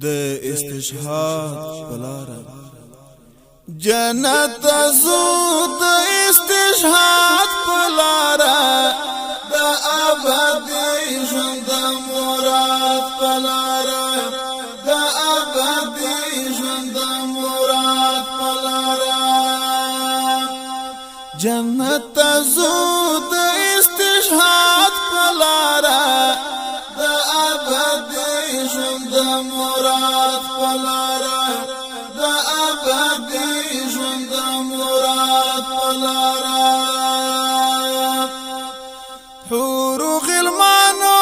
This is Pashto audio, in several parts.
د استشهاد بلاره جنت زو د استشهاد بلاره د ابدی ژوند مراد بلاره د ابدی ژوند مراد بلاره جنت زو د استشهاد بلاره د ابدی ژوند مراد بلاره د ابدی ژوند مراد بلاره حور غلمانو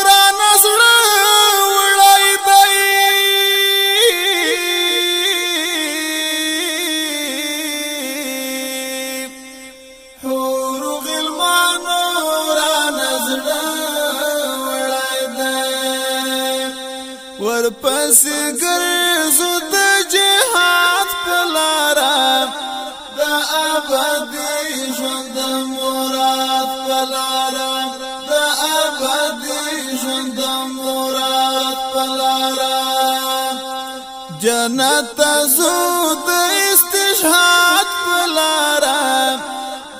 را نظر وړای دی حور غلمانو را نظر وړای دی ورپسې ګرځو د جهاد پلاره د ابدي ژوند مراد پلاره د ابدي ژوند مراد پلاره جنت زو د استشهاد پلاره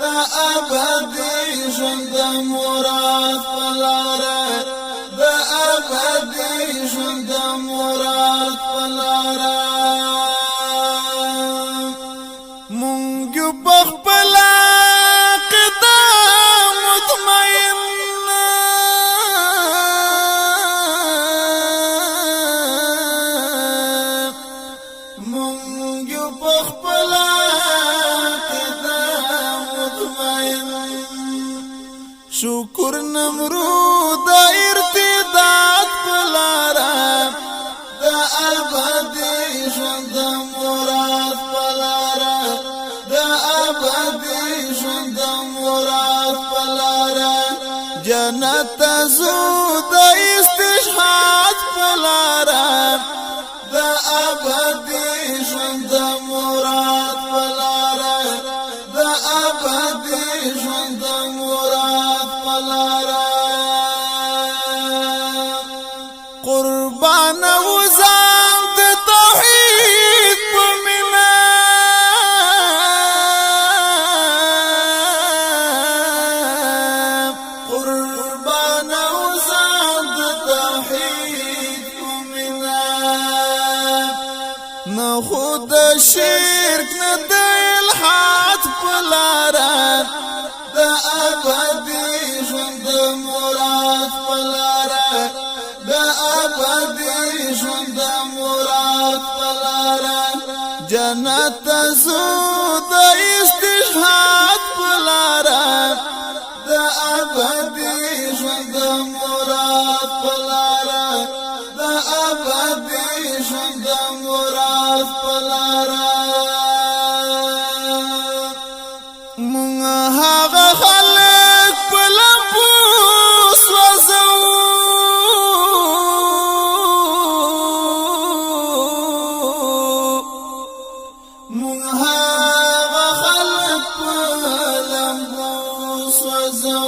د ابدي ژوند مراد پلاره د ابدي ژوند مراد پلاره مونږ په خپل قدم مطمئن مونږ په خپل قدم مطمئن شکر نمرود ارتداد پلاره د ابدي ژوند مراد پلاره د ابدي ژوند مراد پلاره جنت زو د استشهاد پلاره د ابدي ژوند مراد پلاره د ابدي ژوند مراد پلاره قربان وزام د توحید په مینا قربان وزام د توحید په مینا نه خود شرک نه د الحاد پلاره د ابدي ژوند مراد پلاره د ابدي ژوند مراد پلاره جنت زو د استشهاد پلاره د ابدي ژوند مراد پلاره د ابدي ژوند مراد پلاره مونږ هغه خلک په لمبو سوځو مونږ هغه خلک په لمبو سوځو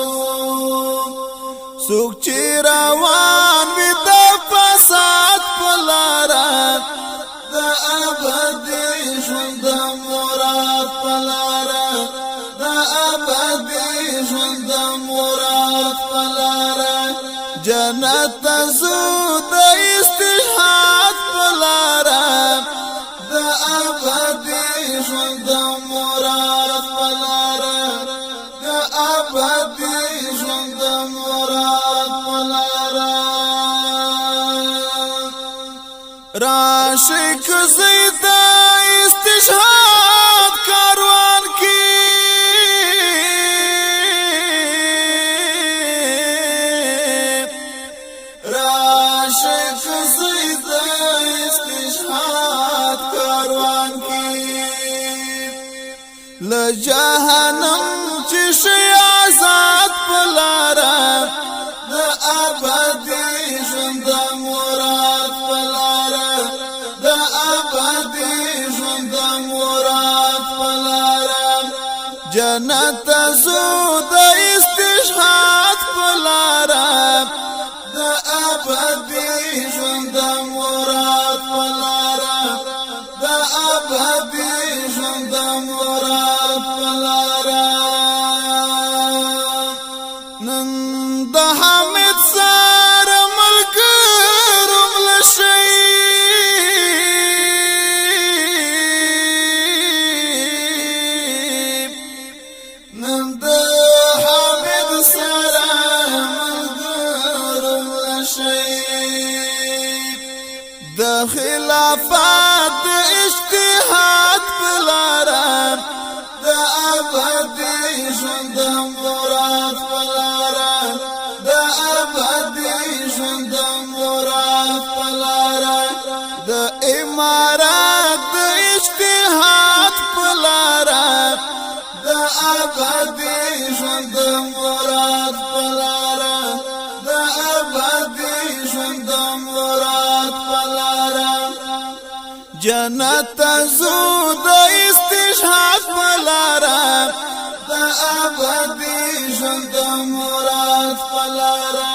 څوک چې روان وي د فساد په لاره د ابدي ژوند مراد پلاره د ابدي ژوند مراد پلاره جنت زو د استشهاد پلاره د ابدي ژوند مراد پلاره د ابدي ژوند مراد پلاره راشق زید استشهاد کاروان کی راشق زید استشهاد کاروان کی لجهنم چې شي آزاد پلاره د ابدي ژوند مراد پلاره د ابدي ژوند مراد پلاره جنت زو د استشهاد پلاره د ابدي ژوند مراد پلارا د ابدي ژوند مراد پلارا نن د حمید سار ملګرو ملشي نن د حمید سار ملګرو ملشي د خلافت اجتهاد پلارا د ابدي ژوند مراد پلارا د ابدي ژوند مراد پلارا د امارات د اجتهاد پلارا د ابدي ژوند مراد پلارا د ابدي ژوند مراد پلارا جنت زود استشهاد پلارا د ابدي ژوند مراد پلارا